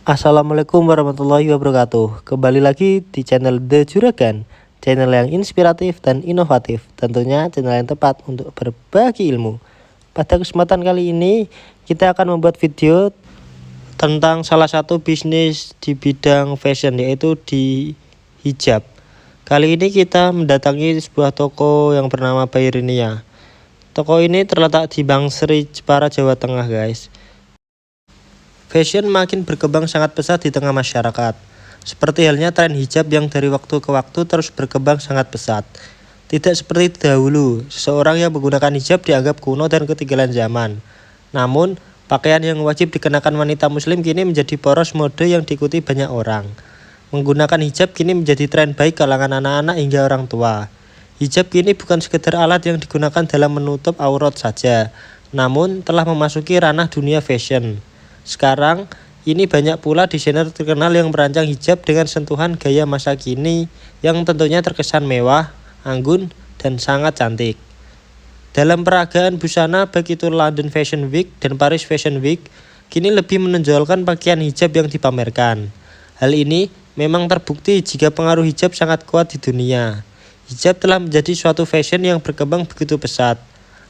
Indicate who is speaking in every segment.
Speaker 1: Assalamualaikum warahmatullahi wabarakatuh. Kembali lagi di channel The Juragan, channel yang inspiratif dan inovatif. Tentunya channel yang tepat untuk berbagi ilmu. Pada kesempatan kali ini kita akan membuat video tentang salah satu bisnis di bidang fashion, yaitu di hijab. Kali ini kita mendatangi sebuah toko yang bernama Bayrinia. Toko ini terletak di Bangsri, Jepara, Jawa Tengah, guys. Fashion makin berkembang sangat pesat di tengah masyarakat. Seperti halnya tren hijab yang dari waktu ke waktu terus berkembang sangat pesat. Tidak seperti dahulu, seseorang yang menggunakan hijab dianggap kuno dan ketinggalan zaman. Namun, pakaian yang wajib dikenakan wanita muslim kini menjadi poros mode yang diikuti banyak orang. Menggunakan hijab kini menjadi tren baik kalangan anak-anak hingga orang tua. Hijab kini bukan sekedar alat yang digunakan dalam menutup aurat saja, namun telah memasuki ranah dunia fashion. Sekarang, ini banyak pula desainer terkenal yang merancang hijab dengan sentuhan gaya masa kini yang tentunya terkesan mewah, anggun, dan sangat cantik. Dalam peragaan busana baik itu London Fashion Week dan Paris Fashion Week, kini lebih menonjolkan pakaian hijab yang dipamerkan. Hal ini memang terbukti jika pengaruh hijab sangat kuat di dunia. Hijab telah menjadi suatu fashion yang berkembang begitu pesat.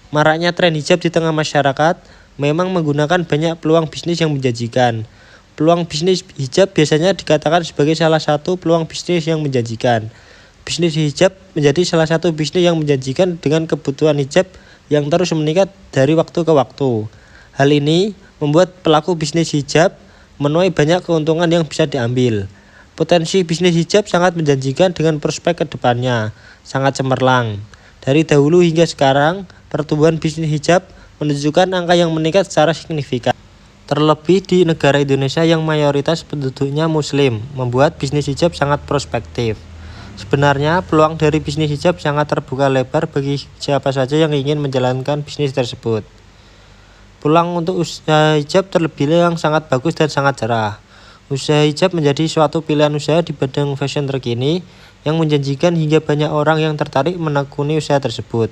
Speaker 1: Maraknya tren hijab di tengah masyarakat memang menggunakan banyak peluang bisnis yang menjanjikan. Peluang bisnis hijab biasanya dikatakan sebagai salah satu peluang bisnis yang menjanjikan. Bisnis hijab menjadi salah satu bisnis yang menjanjikan dengan kebutuhan hijab yang terus meningkat dari waktu ke waktu. Hal ini membuat pelaku bisnis hijab menuai banyak keuntungan yang bisa diambil. Potensi bisnis hijab sangat menjanjikan dengan prospek ke depannya sangat cemerlang. Dari dahulu hingga sekarang, pertumbuhan bisnis hijab menunjukkan angka yang meningkat secara signifikan. Terlebih di negara Indonesia yang mayoritas penduduknya muslim, membuat bisnis hijab sangat prospektif. Sebenarnya, peluang dari bisnis hijab sangat terbuka lebar bagi siapa saja yang ingin menjalankan bisnis tersebut. Peluang untuk usaha hijab terbilang sangat bagus dan sangat cerah. Usaha hijab menjadi suatu pilihan usaha di bidang fashion terkini yang menjanjikan hingga banyak orang yang tertarik menekuni usaha tersebut.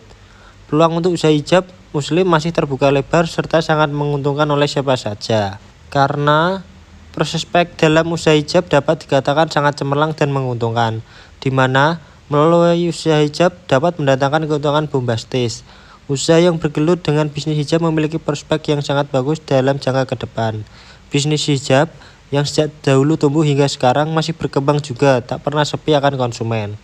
Speaker 1: Peluang untuk usaha hijab muslim masih terbuka lebar serta sangat menguntungkan oleh siapa saja. Karena prospek dalam usaha hijab dapat dikatakan sangat cemerlang dan menguntungkan, di mana melalui usaha hijab dapat mendatangkan keuntungan bombastis. Usaha yang bergelut dengan bisnis hijab memiliki prospek yang sangat bagus dalam jangka ke depan. Bisnis hijab yang sejak dahulu tumbuh hingga sekarang masih berkembang juga, tak pernah sepi akan konsumen.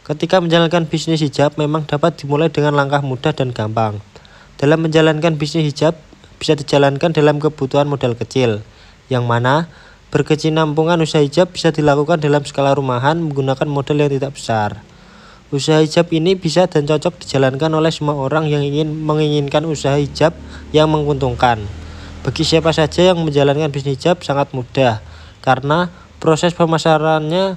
Speaker 1: Ketika menjalankan bisnis hijab memang dapat dimulai dengan langkah mudah dan gampang. Dalam menjalankan bisnis hijab bisa dijalankan dalam kebutuhan modal kecil, yang mana berkesinambungan usaha hijab bisa dilakukan dalam skala rumahan menggunakan modal yang tidak besar. Usaha hijab ini bisa dan cocok dijalankan oleh semua orang yang menginginkan usaha hijab yang menguntungkan. Bagi siapa saja yang menjalankan bisnis hijab sangat mudah, karena proses pemasarannya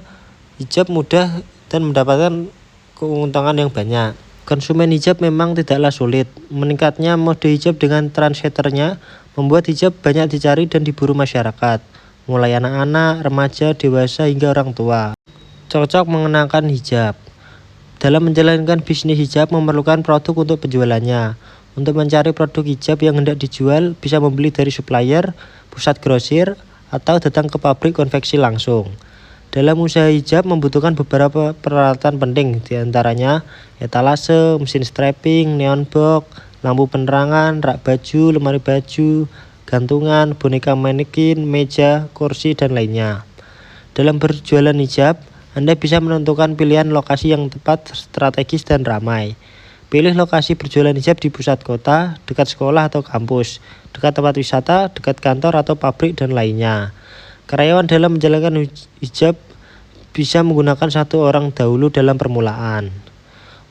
Speaker 1: hijab mudah dan mendapatkan keuntungan yang banyak. Konsumen hijab memang tidaklah sulit. Meningkatnya mode hijab dengan trendsetternya membuat hijab banyak dicari dan diburu masyarakat, mulai anak-anak, remaja, dewasa hingga orang tua. Cocok mengenakan hijab. Dalam menjalankan bisnis hijab memerlukan produk untuk penjualannya. Untuk mencari produk hijab yang hendak dijual, bisa membeli dari supplier, pusat grosir, atau datang ke pabrik konveksi langsung. Dalam usaha hijab membutuhkan beberapa peralatan penting, diantaranya etalase, mesin strapping, neon box, lampu penerangan, rak baju, lemari baju, gantungan, boneka manekin, meja, kursi, dan lainnya. Dalam berjualan hijab, Anda bisa menentukan pilihan lokasi yang tepat, strategis, dan ramai. Pilih lokasi berjualan hijab di pusat kota, dekat sekolah atau kampus, dekat tempat wisata, dekat kantor atau pabrik, dan lainnya. Karyawan dalam menjalankan hijab bisa menggunakan satu orang dahulu dalam permulaan.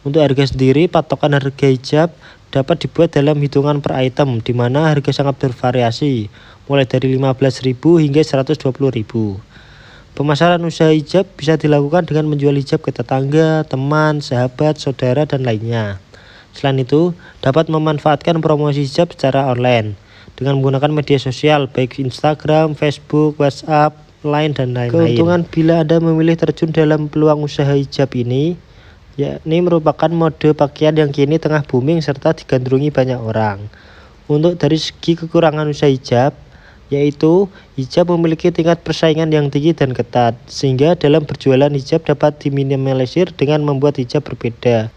Speaker 1: Untuk harga sendiri, patokan harga hijab dapat dibuat dalam hitungan per item, di mana harga sangat bervariasi, mulai dari 15.000 hingga 120.000. Pemasaran usaha hijab bisa dilakukan dengan menjual hijab ke tetangga, teman, sahabat, saudara, dan lainnya. Selain itu, dapat memanfaatkan promosi hijab secara online dengan menggunakan media sosial baik Instagram, Facebook, WhatsApp, Line, dan lain-lain. Keuntungan bila Anda memilih terjun dalam peluang usaha hijab ini, yakni merupakan mode pakaian yang kini tengah booming serta digandrungi banyak orang. Untuk dari segi kekurangan usaha hijab, yaitu hijab memiliki tingkat persaingan yang tinggi dan ketat, sehingga dalam berjualan hijab dapat diminimalisir dengan membuat hijab berbeda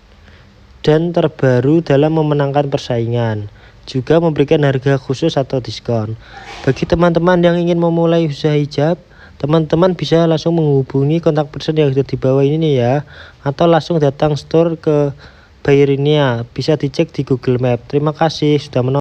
Speaker 1: dan terbaru dalam memenangkan persaingan. Juga memberikan harga khusus atau diskon. Bagi teman-teman yang ingin memulai usaha hijab, teman-teman bisa langsung menghubungi kontak person yang sudah di bawah ini nih ya, atau langsung datang store ke Bayerinia. Bisa dicek di Google Map. Terima kasih sudah menonton.